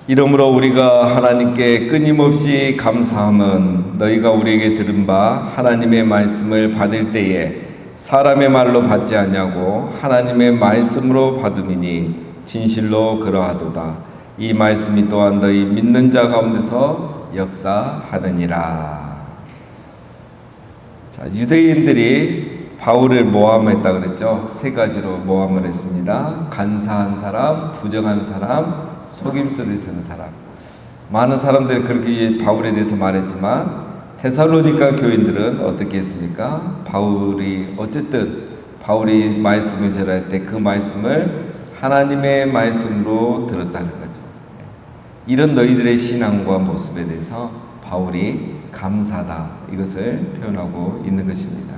이러므로 우리가 하나님께 끊임없이 감사함은 너희가 우리에게 들은 바 하나님의 말씀을 받을 때에 사람의 말로 받지 아니하고 하나님의 말씀으로 받음이니 진실로 그러하도다. 이 말씀이 또한 너희 믿는 자 가운데서 역사하느니라. 자, 유대인들이 바울을 모함했다 그랬죠. 세 가지로 모함을 했습니다. 간사한 사람, 부정한 사람, 속임수를 쓰는 사람. 많은 사람들이 그렇게 바울에 대해서 말했지만 데살로니가 교인들은 어떻게 했습니까? 바울이 말씀을 전할 때 그 말씀을 하나님의 말씀으로 들었다는 거죠. 이런 너희들의 신앙과 모습에 대해서 바울이 감사다, 이것을 표현하고 있는 것입니다.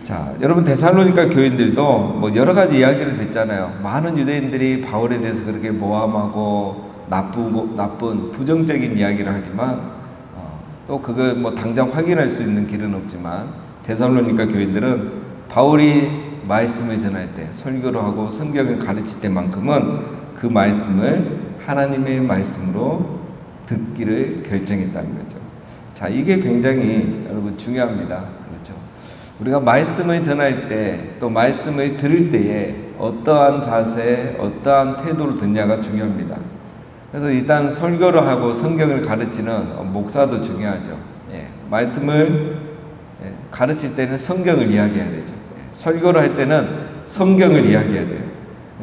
자, 여러분, 데살로니가 교인들도 여러 가지 이야기를 듣잖아요. 많은 유대인들이 바울에 대해서 그렇게 모함하고 나쁜 부정적인 이야기를 하지만 또 그거 당장 확인할 수 있는 길은 없지만 데살로니가 교인들은 바울이 말씀을 전할 때, 설교를 하고 성경을 가르칠 때만큼은 그 말씀을 하나님의 말씀으로 듣기를 결정했다는 거죠. 자, 이게 굉장히 여러분 중요합니다. 그렇죠? 우리가 말씀을 전할 때, 또 말씀을 들을 때에 어떠한 자세, 어떠한 태도로 듣냐가 중요합니다. 그래서 일단 설교를 하고 성경을 가르치는 목사도 중요하죠. 말씀을 가르칠 때는 성경을 이야기해야 되죠. 설교를 할 때는 성경을 이야기해야 돼요.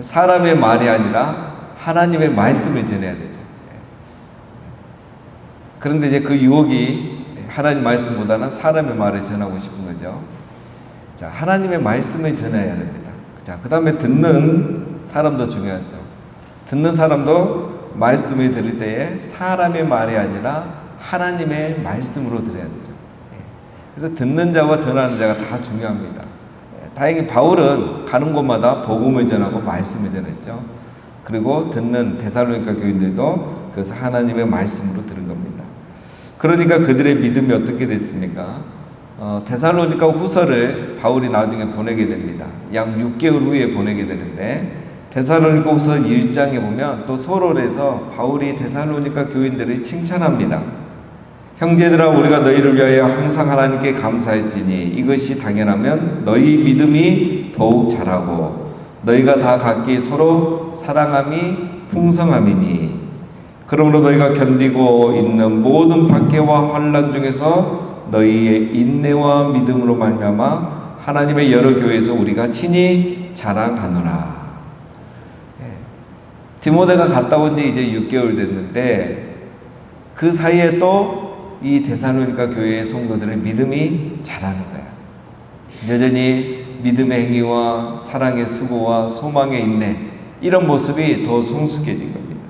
사람의 말이 아니라 하나님의 말씀을 전해야 되죠. 그런데 이제 그 유혹이 하나님 말씀보다는 사람의 말을 전하고 싶은 거죠. 자, 하나님의 말씀을 전해야 됩니다. 자, 그 다음에 듣는 사람도 중요하죠. 듣는 사람도 말씀을 들을 때에 사람의 말이 아니라 하나님의 말씀으로 들어야 되죠. 그래서 듣는 자와 전하는 자가 다 중요합니다. 다행히 바울은 가는 곳마다 복음을 전하고 말씀을 전했죠. 그리고 듣는 데살로니가 교인들도 그것을 하나님의 말씀으로 들은 겁니다. 그러니까 그들의 믿음이 어떻게 됐습니까? 데살로니가 후서를 바울이 나중에 보내게 됩니다. 약 6개월 후에 보내게 되는데 데살로니가 후서 1장에 보면 또 서론에서 바울이 데살로니가 교인들을 칭찬합니다. 형제들아, 우리가 너희를 위하여 항상 하나님께 감사했지니 이것이 당연하면 너희 믿음이 더욱 자라고 너희가 다 각기 서로 사랑함이 풍성함이니 그러므로 너희가 견디고 있는 모든 박해와 환난 중에서 너희의 인내와 믿음으로 말미암아 하나님의 여러 교회에서 우리가 친히 자랑하노라. 디모데가 갔다 온 지 이제 6개월 됐는데 그 사이에 또 이 데살로니가 교회의 성도들의 믿음이 자라는 거야. 여전히 믿음의 행위와 사랑의 수고와 소망의 인내, 이런 모습이 더 성숙해진 겁니다.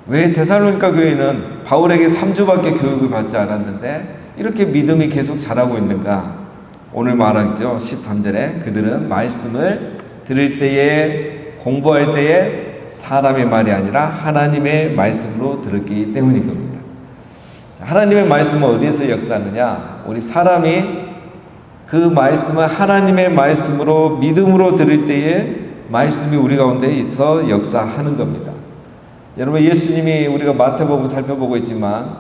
왜 데살로니가 교회는 바울에게 3주밖에 교육을 받지 않았는데 이렇게 믿음이 계속 자라고 있는가? 오늘 말하죠. 13절에 그들은 말씀을 들을 때에, 공부할 때에 사람의 말이 아니라 하나님의 말씀으로 들었기 때문인 겁니다. 하나님의 말씀은 어디에서 역사하느냐? 우리 사람이 그 말씀을 하나님의 말씀으로 믿음으로 들을 때에 말씀이 우리 가운데 있어 역사하는 겁니다. 여러분, 예수님이 우리가 마태복음 살펴보고 있지만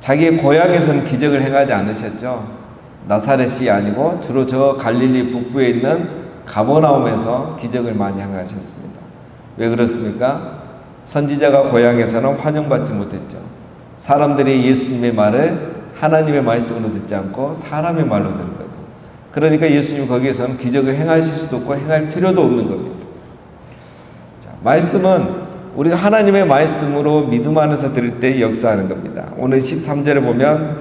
자기의 고향에서는 기적을 행하지 않으셨죠. 나사렛이 아니고 주로 저 갈릴리 북부에 있는 가버나움에서 기적을 많이 행하셨습니다. 왜 그렇습니까? 선지자가 고향에서는 환영받지 못했죠. 사람들이 예수님의 말을 하나님의 말씀으로 듣지 않고 사람의 말로 들은 거죠. 그러니까 예수님 거기에서는 기적을 행하실 수도 없고 행할 필요도 없는 겁니다. 자, 말씀은 우리가 하나님의 말씀으로 믿음 안에서 들을 때 역사하는 겁니다. 오늘 13절에 보면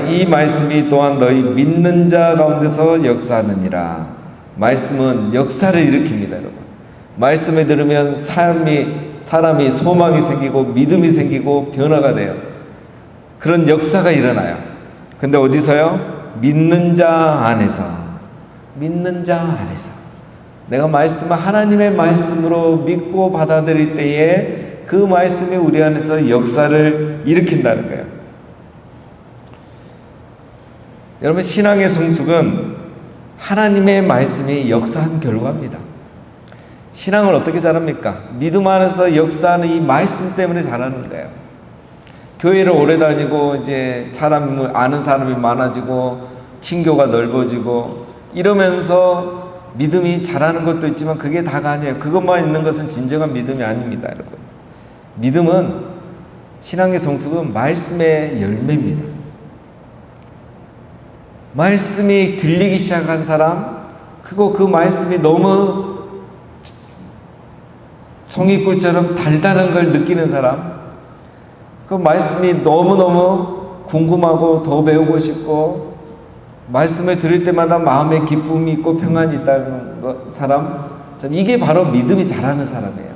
이 말씀이 또한 너희 믿는 자 가운데서 역사하느니라. 말씀은 역사를 일으킵니다, 여러분. 말씀을 들으면 사람이 소망이 생기고 믿음이 생기고 변화가 돼요. 그런 역사가 일어나요. 근데 어디서요? 믿는 자 안에서. 믿는 자 안에서. 내가 말씀을 하나님의 말씀으로 믿고 받아들일 때에 그 말씀이 우리 안에서 역사를 일으킨다는 거예요. 여러분, 신앙의 성숙은 하나님의 말씀이 역사한 결과입니다. 신앙을 어떻게 잘합니까? 믿음 안에서 역사하는 이 말씀 때문에 잘하는 거예요. 교회를 오래 다니고 이제 아는 사람이 많아지고 친교가 넓어지고 이러면서 믿음이 자라는 것도 있지만 그게 다가 아니에요. 그것만 있는 것은 진정한 믿음이 아닙니다, 여러분. 믿음은, 신앙의 성숙은 말씀의 열매입니다. 말씀이 들리기 시작한 사람, 그리고 그 말씀이 너무 송이꿀처럼 달달한 걸 느끼는 사람, 그 말씀이 너무너무 궁금하고 더 배우고 싶고 말씀을 들을 때마다 마음에 기쁨이 있고 평안이 있다는 사람, 참 이게 바로 믿음이 자라는 사람이에요.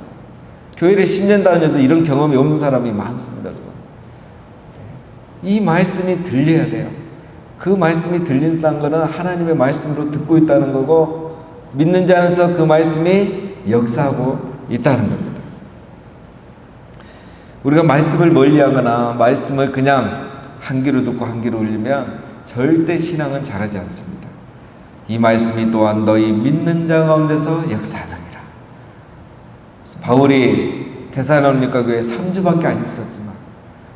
교회를 10년 다녀도 이런 경험이 없는 사람이 많습니다. 이 말씀이 들려야 돼요. 그 말씀이 들린다는 것은 하나님의 말씀으로 듣고 있다는 거고, 믿는 자 안에서 그 말씀이 역사하고 있다는 겁니다. 우리가 말씀을 멀리하거나 말씀을 그냥 한 귀로 듣고 한 귀로 울리면 절대 신앙은 자라지 않습니다. 이 말씀이 또한 너희 믿는 자 가운데서 역사하느니라. 바울이 데살로니가 교회에 3주밖에 안 있었지만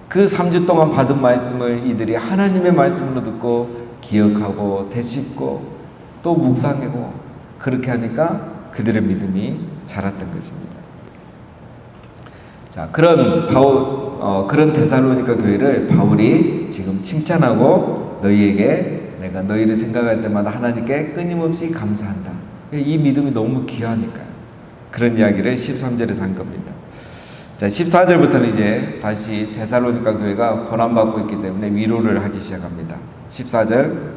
그 3주 동안 받은 말씀을 이들이 하나님의 말씀으로 듣고 기억하고 되씹고 또 묵상하고 그렇게 하니까 그들의 믿음이 자랐던 것입니다. 자, 그런 데살로니가 교회를 바울이 지금 칭찬하고 너희에게 내가 너희를 생각할 때마다 하나님께 끊임없이 감사한다. 이 믿음이 너무 귀하니까요. 그런 이야기를 13절에서 한 겁니다. 자, 14절부터는 이제 다시 데살로니가 교회가 고난받고 있기 때문에 위로를 하기 시작합니다. 14절,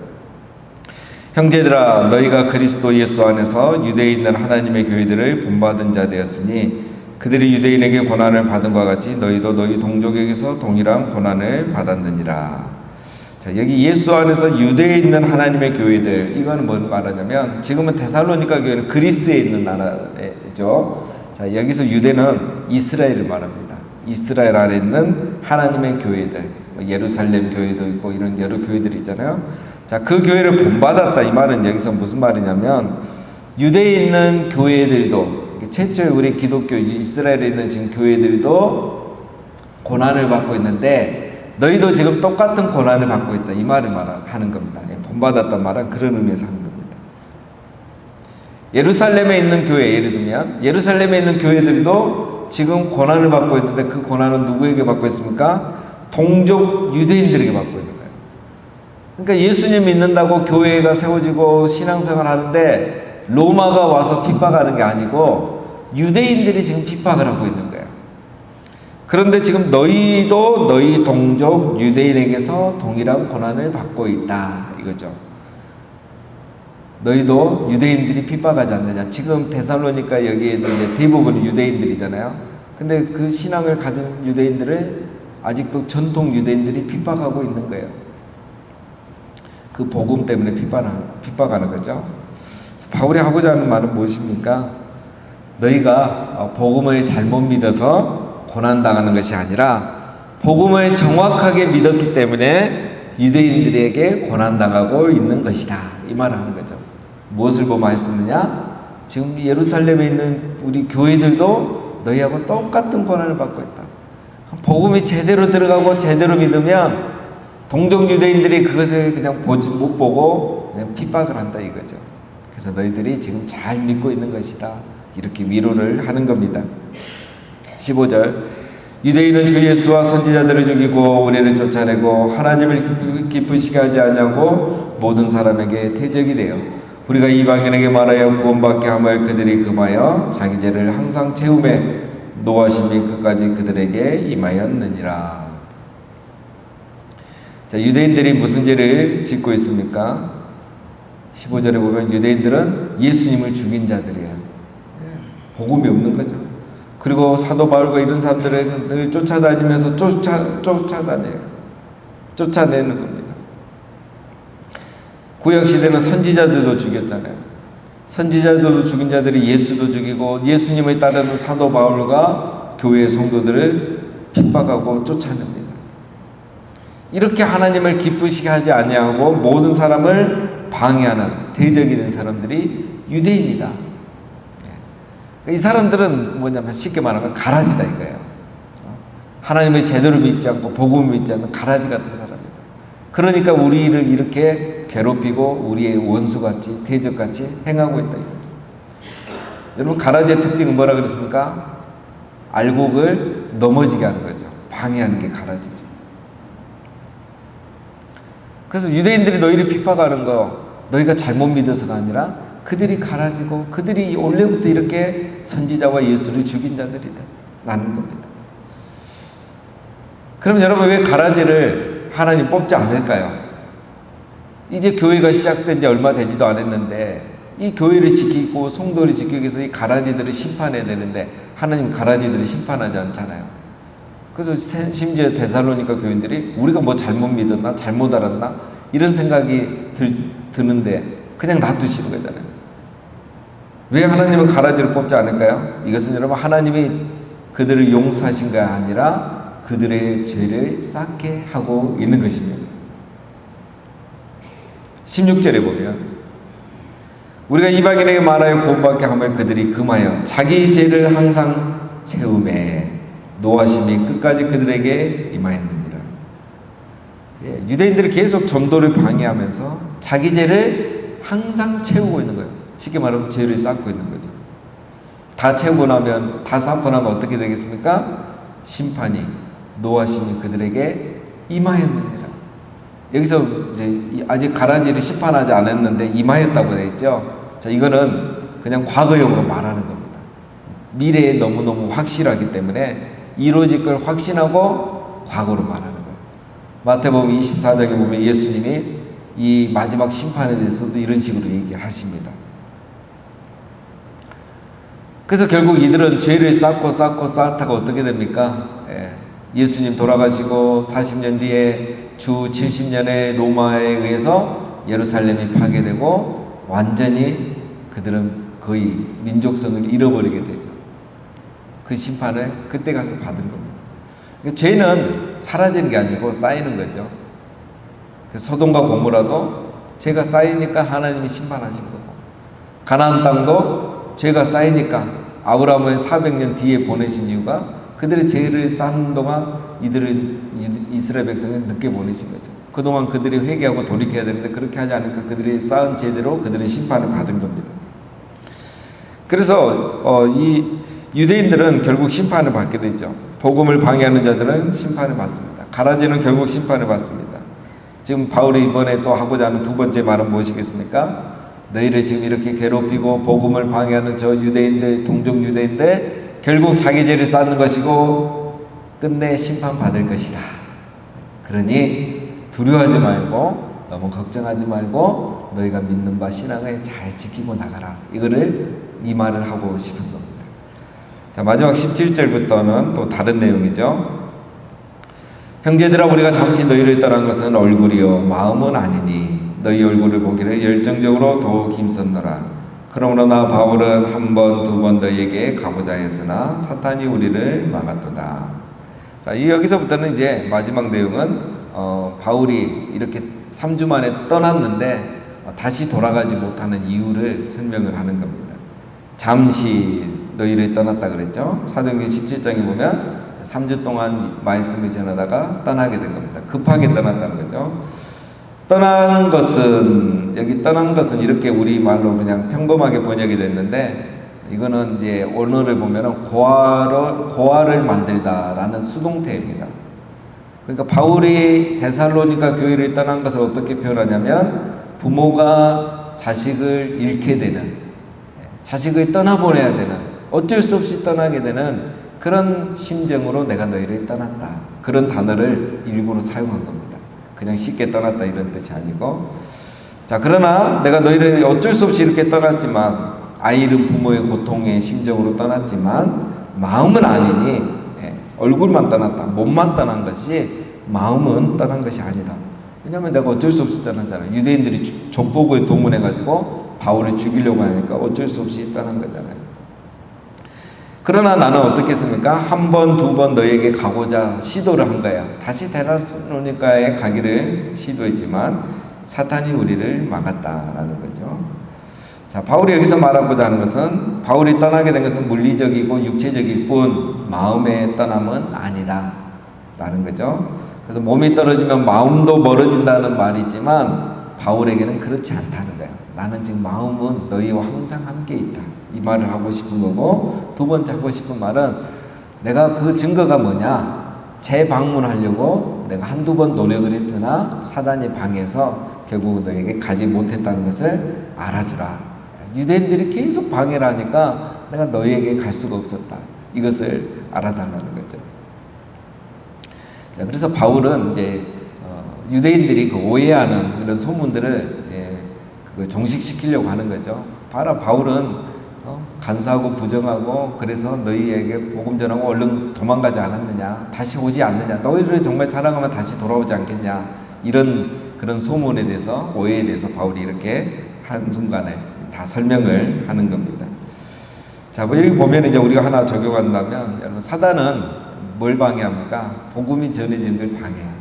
형제들아 너희가 그리스도 예수 안에서 유대에 있는 하나님의 교회들을 본받은 자 되었으니 그들이 유대인에게 고난을 받은 것 같이 너희도 너희 동족에게서 동일한 고난을 받았느니라. 자, 여기 예수 안에서 유대에 있는 하나님의 교회들, 이거는 뭘 말하냐면 지금은 데살로니가 교회는 그리스에 있는 나라죠. 자, 여기서 유대는 이스라엘을 말합니다. 이스라엘 안에 있는 하나님의 교회들, 예루살렘 교회도 있고 이런 여러 교회들이 있잖아요. 자, 그 교회를 본받았다. 이 말은 여기서 무슨 말이냐면 유대에 있는 교회들도, 최초의 우리 기독교 이스라엘에 있는 지금 교회들도 고난을 받고 있는데 너희도 지금 똑같은 고난을 받고 있다. 이 말을 하는 겁니다. 본받았단 말은 그런 의미에서 하는 겁니다. 예루살렘에 있는 교회, 예를 들면 예루살렘에 있는 교회들도 지금 고난을 받고 있는데 그 고난은 누구에게 받고 있습니까? 동족 유대인들에게 받고 있는 거예요. 그러니까 예수님 믿는다고 교회가 세워지고 신앙생활 하는데 로마가 와서 핍박하는 게 아니고 유대인들이 지금 핍박을 하고 있는 거예요. 그런데 지금 너희도 너희 동족 유대인에게서 동일한 고난을 받고 있다 이거죠. 너희도 유대인들이 핍박하지 않느냐. 지금 데살로니가 여기에는 이제 대부분 유대인들이잖아요. 근데 그 신앙을 가진 유대인들을 아직도 전통 유대인들이 핍박하고 있는 거예요. 그 복음 때문에 핍박하는 거죠. 바울이 하고자 하는 말은 무엇입니까? 너희가 복음을 잘못 믿어서 고난당하는 것이 아니라 복음을 정확하게 믿었기 때문에 유대인들에게 고난당하고 있는 것이다. 이 말을 하는 거죠. 무엇을 보고 말씀하느냐? 지금 예루살렘에 있는 우리 교회들도 너희하고 똑같은 고난을 받고 있다. 복음이 제대로 들어가고 제대로 믿으면 동족 유대인들이 그것을 그냥 못 보고 그냥 핍박을 한다 이거죠. 그래서 너희들이 지금 잘 믿고 있는 것이다. 이렇게 위로를 하는 겁니다. 15절, 유대인은 주 예수와 선지자들을 죽이고 우리를 쫓아내고 하나님을 기쁘시게 하지 아니하고 모든 사람에게 대적이 되어 우리가 이방인에게 말하여 구원받게 함을 그들이 금하여 자기 죄를 항상 채우매 노하심이 끝까지 그들에게 임하였느니라. 자, 유대인들이 무슨 죄를 짓고 있습니까? 15절에 보면 유대인들은 예수님을 죽인 자들이에요. 복음이 없는 거죠. 그리고 사도 바울과 이런 사람들을 쫓아다니면서 쫓아내는 겁니다. 구약시대는 선지자들도 죽였잖아요. 선지자들도 죽인 자들이 예수도 죽이고 예수님을 따르는 사도 바울과 교회의 성도들을 핍박하고 쫓아냅니다. 이렇게 하나님을 기쁘시게 하지 아니하고 모든 사람을 방해하는 대적이 된 사람들이 유대인이다. 이 사람들은 뭐냐면 쉽게 말하면 가라지다 이거예요. 하나님을 제대로 믿지 않고 복음을 믿지 않는 가라지 같은 사람이다. 그러니까 우리를 이렇게 괴롭히고 우리의 원수같이 대적같이 행하고 있다 이거죠. 여러분, 가라지의 특징은 뭐라 그랬습니까? 알곡을 넘어지게 하는 거죠. 방해하는 게 가라지죠. 그래서 유대인들이 너희를 비판하는 거 너희가 잘못 믿어서가 아니라 그들이 가라지고 그들이 원래부터 이렇게 선지자와 예수를 죽인 자들이다 라는 겁니다. 그럼 여러분, 왜 가라지를 하나님 뽑지 않을까요? 이제 교회가 시작된 지 얼마 되지도 않았는데 이 교회를 지키고 성도를 지키기 위해서 이 가라지들을 심판해야 되는데 하나님 가라지들을 심판하지 않잖아요. 그래서 심지어 데살로니가 교인들이 우리가 뭐 잘못 믿었나 잘못 알았나 이런 생각이 드는데 그냥 놔두시는 거잖아요. 왜 하나님은 가라지를 뽑지 않을까요? 이것은 여러분, 하나님이 그들을 용서하신 게 아니라 그들의 죄를 쌓게 하고 있는 것입니다. 16절에 보면 우리가 이방인에게 말하여 구원받게 하면 그들이 금하여 자기 죄를 항상 채우매 노하심이 끝까지 그들에게 임하였느니라. 유대인들이 계속 전도를 방해하면서 자기 죄를 항상 채우고 있는 거예요. 쉽게 말하면 죄를 쌓고 있는 거죠. 다 채우고 나면, 다 쌓고 나면 어떻게 되겠습니까? 심판이, 노하심이 그들에게 임하였느니라. 여기서 이제 아직 가라지를 심판하지 않았는데 임하였다고 되어 있죠. 자, 이거는 그냥 과거형으로 말하는 겁니다. 미래에 너무너무 확실하기 때문에 이루어질 걸 확신하고 과거로 말하는 거예요. 마태복음 24장에 보면 예수님이 이 마지막 심판에 대해서도 이런 식으로 얘기를 하십니다. 그래서 결국 이들은 죄를 쌓다가 어떻게 됩니까? 예수님 돌아가시고 40년 뒤에 주 70년의 로마에 의해서 예루살렘이 파괴되고 완전히 그들은 거의 민족성을 잃어버리게 되죠. 그 심판을 그때 가서 받은 겁니다. 그러니까 죄는 사라지는 게 아니고 쌓이는 거죠. 소돔과 고모라도 죄가 쌓이니까 하나님이 심판하신 거고, 가나안 땅도 죄가 쌓이니까 아브라함을 400년 뒤에 보내신 이유가 그들의 죄를 쌓는 동안 이스라엘 백성을 늦게 보내신 거죠. 그동안 그들이 회개하고 돌이켜야 되는데 그렇게 하지 않으니까 그들이 쌓은 죄대로 그들의 심판을 받은 겁니다. 그래서 이 유대인들은 결국 심판을 받게 되죠. 복음을 방해하는 자들은 심판을 받습니다. 가라지는 결국 심판을 받습니다. 지금 바울이 이번에 또 하고자 하는 두 번째 말은 무엇이겠습니까? 너희를 지금 이렇게 괴롭히고 복음을 방해하는 저 유대인들, 동족 유대인들 결국 자기 죄를 쌓는 것이고 끝내 심판받을 것이다. 그러니 두려워하지 말고 너무 걱정하지 말고 너희가 믿는 바 신앙을 잘 지키고 나가라. 이 말을 하고 싶은 겁니다. 자, 마지막 17절부터는 또 다른 내용이죠. 형제들아, 우리가 잠시 너희를 떠난 것은 얼굴이요 마음은 아니니 너희 얼굴을 보기를 열정적으로 더욱 힘썼노라. 그러므로 나 바울은 한 번, 두 번 너희에게 가보자 했으나 사탄이 우리를 막았도다. 자, 여기서부터는 이제 마지막 내용은 바울이 이렇게 3주 만에 떠났는데 다시 돌아가지 못하는 이유를 설명을 하는 겁니다. 잠시 너희를 떠났다 그랬죠. 사도행전 17장에 보면 3주 동안 말씀을 전하다가 떠나게 된 겁니다. 급하게 떠났다는 거죠. 떠난 것은 이렇게 우리말로 그냥 평범하게 번역이 됐는데, 이거는 이제 언어를 보면은 고아를 만들다라는 수동태입니다. 그러니까 바울이 데살로니가 교회를 떠난 것을 어떻게 표현하냐면, 부모가 자식을 잃게 되는, 자식을 떠나보내야 되는, 어쩔 수 없이 떠나게 되는 그런 심정으로 내가 너희를 떠났다. 그런 단어를 일부러 사용한 겁니다. 그냥 쉽게 떠났다 이런 뜻이 아니고. 자, 그러나 내가 너희를 어쩔 수 없이 이렇게 떠났지만, 아이 잃은 부모의 고통의 심정으로 떠났지만 마음은 아니니, 얼굴만 떠났다, 몸만 떠난 것이 마음은 떠난 것이 아니다. 왜냐하면 내가 어쩔 수 없이 떠났잖아요. 유대인들이 족복을 동원해가지고 바울을 죽이려고 하니까 어쩔 수 없이 떠난 거잖아요. 그러나 나는 어떻게 했습니까? 한 번, 두 번 너에게 가고자 시도를 한 거야. 다시 데살로니가에 가기를 시도했지만 사탄이 우리를 막았다라는 거죠. 자, 바울이 여기서 말하고자 하는 것은 바울이 떠나게 된 것은 물리적이고 육체적일 뿐 마음의 떠남은 아니다 라는 거죠. 그래서 몸이 떨어지면 마음도 멀어진다는 말이 있지만 바울에게는 그렇지 않다는 거예요. 나는 지금 마음은 너희와 항상 함께 있다, 이 말을 하고 싶은 거고, 두 번째 하고 싶은 말은 내가 그 증거가 뭐냐, 재방문하려고 내가 한두 번 노력을 했으나 사단이 방해해서 결국 너에게 가지 못했다는 것을 알아주라. 유대인들이 계속 방해를 하니까 내가 너희에게 갈 수가 없었다, 이것을 알아달라는 거죠. 자, 그래서 바울은 이제 유대인들이 그 오해하는 그런 소문들을 이제 그걸 종식시키려고 하는 거죠. 봐라, 바울은 간사하고 부정하고 그래서 너희에게 복음 전하고 얼른 도망가지 않았느냐, 다시 오지 않느냐, 너희를 정말 사랑하면 다시 돌아오지 않겠냐, 이런 그런 소문에 대해서, 오해에 대해서 바울이 이렇게 한순간에 다 설명을 하는 겁니다. 자, 뭐 여기 보면 이제 우리가 하나 적용한다면, 여러분, 사단은 뭘 방해합니까? 복음이 전해지는 걸 방해해요.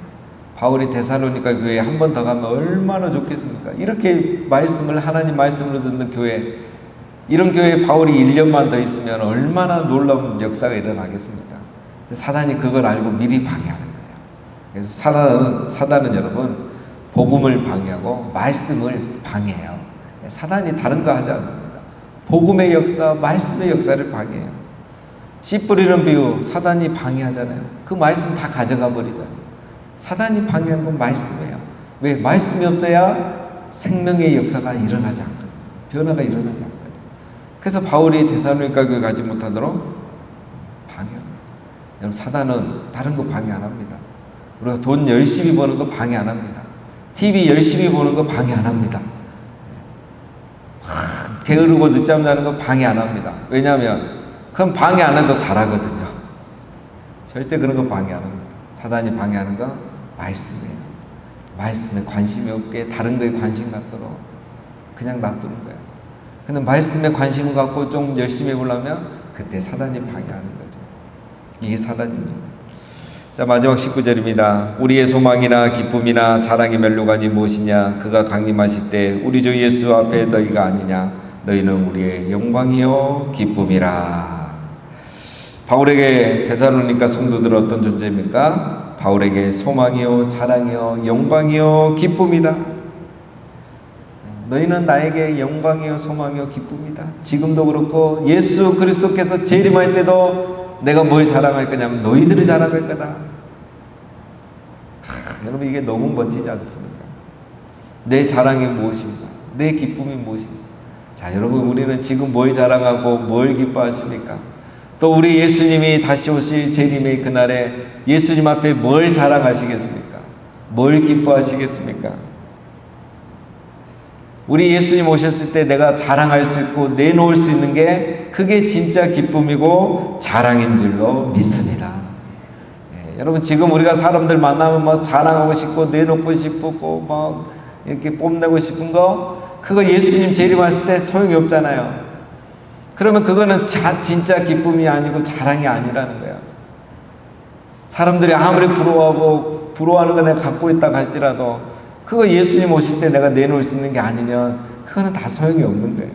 바울이 데살로니가 교회에 한 번 더 가면 얼마나 좋겠습니까? 이렇게 말씀을, 하나님 말씀으로 듣는 교회, 이런 교회에 바울이 1년만 더 있으면 얼마나 놀라운 역사가 일어나겠습니까? 사단이 그걸 알고 미리 방해하는 거예요. 그래서 사단은 여러분, 복음을 방해하고 말씀을 방해해요. 사단이 다른 거 하지 않습니다. 복음의 역사, 말씀의 역사를 방해해요. 씨 뿌리는 비유, 사단이 방해하잖아요. 그 말씀 다 가져가 버리잖아요. 사단이 방해하는 건 말씀이에요. 왜? 말씀이 없어야 생명의 역사가 일어나지 않거든요. 변화가 일어나지 않거든요. 그래서 바울이 데살로니가 교회 가지 못하도록 방해합니다. 여러분, 사단은 다른 거 방해 안 합니다. 우리가 돈 열심히 버는 거 방해 안 합니다. TV 열심히 보는 거 방해 안 합니다. 게으르고 늦잠 자는 거 방해 안 합니다. 왜냐하면 그럼 방해 안 해도 잘하거든요. 절대 그런 거 방해 안 합니다. 사단이 방해하는 건 말씀이에요. 말씀에 관심이 없게 다른 거에 관심 갖도록 그냥 놔두는 거예요. 근데 말씀에 관심을 갖고 좀 열심히 해보려면 그때 사단이 방해하는 거죠. 이게 사단입니다. 자, 마지막 19절입니다. 우리의 소망이나 기쁨이나 자랑의 멸류관이 무엇이냐? 그가 강림하실 때 우리 주 예수 앞에 너희가 아니냐? 너희는 우리의 영광이요 기쁨이라. 바울에게 데살로니가 성도들 어떤 존재입니까? 바울에게 소망이요 자랑이요 영광이요 기쁨이다. 너희는 나에게 영광이요 소망이요 기쁨이다. 지금도 그렇고 예수 그리스도께서 재림할 때도 내가 뭘 자랑할 거냐면 너희들을 자랑할 거다. 여러분, 이게 너무 멋지지 않습니까? 내 자랑이 무엇인가? 내 기쁨이 무엇인가? 자, 여러분, 우리는 지금 뭘 자랑하고 뭘 기뻐하십니까? 또 우리 예수님이 다시 오실 재림의 그날에 예수님 앞에 뭘 자랑하시겠습니까? 뭘 기뻐하시겠습니까? 우리 예수님 오셨을 때 내가 자랑할 수 있고 내놓을 수 있는 게 그게 진짜 기쁨이고 자랑인 줄로 믿습니다. 여러분, 지금 우리가 사람들 만나면 막 자랑하고 싶고 내놓고 싶고 막 이렇게 뽐내고 싶은 거, 그거 예수님 재림하실 때 소용이 없잖아요. 그러면 그거는 진짜 기쁨이 아니고 자랑이 아니라는 거예요. 사람들이 아무리 부러워하는 거 내가 갖고 있다고 할지라도 그거 예수님 오실 때 내가 내놓을 수 있는 게 아니면 그거는 다 소용이 없는 거예요.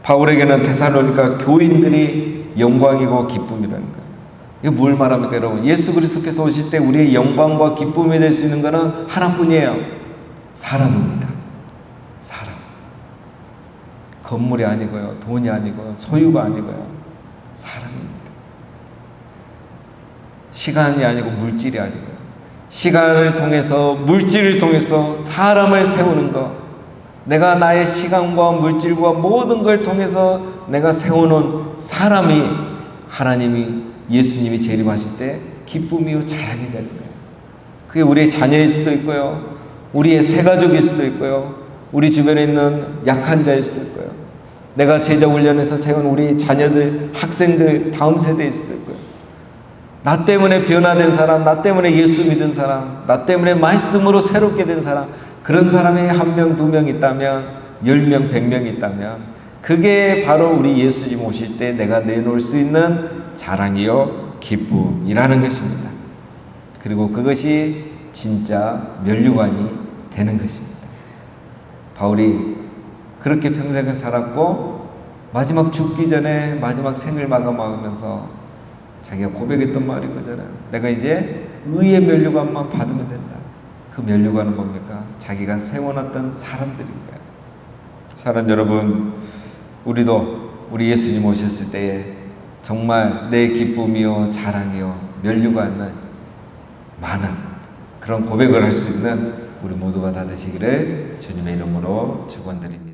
바울에게는 데살로니가 교인들이 영광이고 기쁨이라는 거예요. 이거 뭘 말합니까, 여러분? 예수 그리스도께서 오실 때 우리의 영광과 기쁨이 될 수 있는 것은 하나뿐이에요. 사람입니다. 사람. 건물이 아니고요, 돈이 아니고요, 소유가 아니고요, 사람입니다. 시간이 아니고 물질이 아니고요, 시간을 통해서, 물질을 통해서 사람을 세우는 것, 내가 나의 시간과 물질과 모든 걸 통해서 내가 세워놓은 사람이 하나님이, 예수님이 재림하실 때 기쁨이요 자랑이 되는 거예요. 그게 우리의 자녀일 수도 있고요, 우리의 새가족일 수도 있고요, 우리 주변에 있는 약한 자일 수도 있고요, 내가 제자 훈련에서 세운 우리 자녀들, 학생들, 다음 세대일 수도 있고요, 나 때문에 변화된 사람, 나 때문에 예수 믿은 사람, 나 때문에 말씀으로 새롭게 된 사람, 그런 사람이 1명, 2명 있다면, 10명, 100명 있다면 그게 바로 우리 예수님 오실 때 내가 내놓을 수 있는 자랑이요 기쁨이라는 것입니다. 그리고 그것이 진짜 면류관이 되는 것입니다. 바울이 그렇게 평생을 살았고 마지막 죽기 전에 마지막 생을 마감하면서 자기가 고백했던 말이 그잖아요. 내가 이제 의의 면류관만 받으면 된다. 그 면류관은 뭡니까? 자기가 세워놨던 사람들인 거예요. 사랑 여러분, 우리도 우리 예수님 오셨을 때에 정말 내 기쁨이요 자랑이요 면류관은 많은 그런 고백을 할 수 있는 우리 모두가 다 되시기를 주님의 이름으로 축원드립니다.